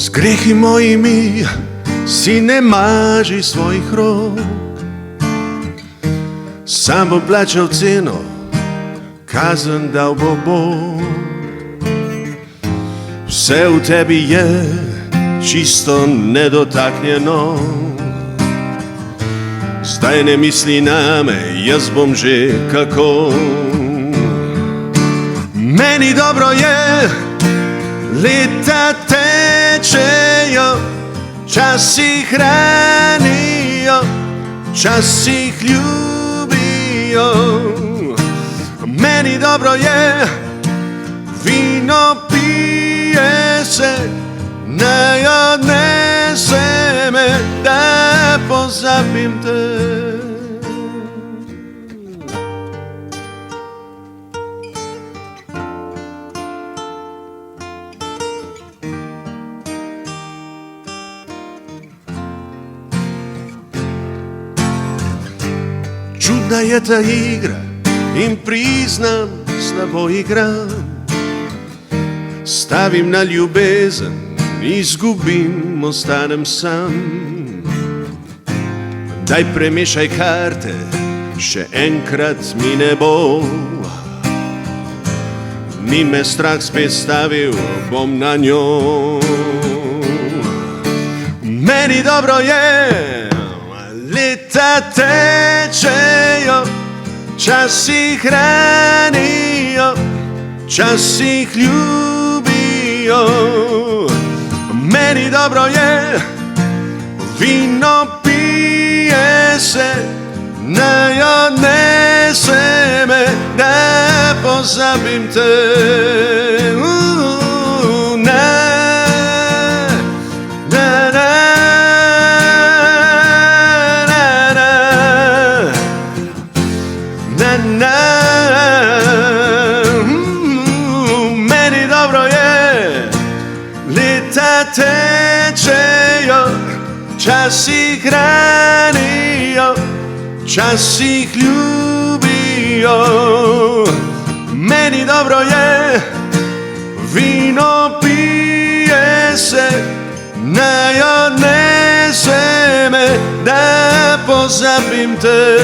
S grijehi mojimi sine maži svojih rok, samo plaćao cenu, kazan dao Bog. Sve u tebi je čisto nedotaknjeno, zdaj ne misli na me, jaz bom že kako. Meni dobro je, leta tečejo, časi hranijo, časi ljubijo. Meni dobro je, vino pije se, naj odnese me, da pozabim te. Čudna je ta igra, im priznam, slabo igram. Stavim na ljubezen, izgubim, ostanem sam. Daj premešaj karte, še enkrat mi ne bo. Ni me strah spet stavil, bom na njo. Meni dobro je, leta tečejo, časi hranijo, časi ljubijo. Meni dobro je, vino pije se, naj odnese me, da pozabim te. Meni dobro je, leta tečejo, časi hranijo, časi ljubijo. Meni dobro je, vino pije se, naj odnese me, da pozabim te.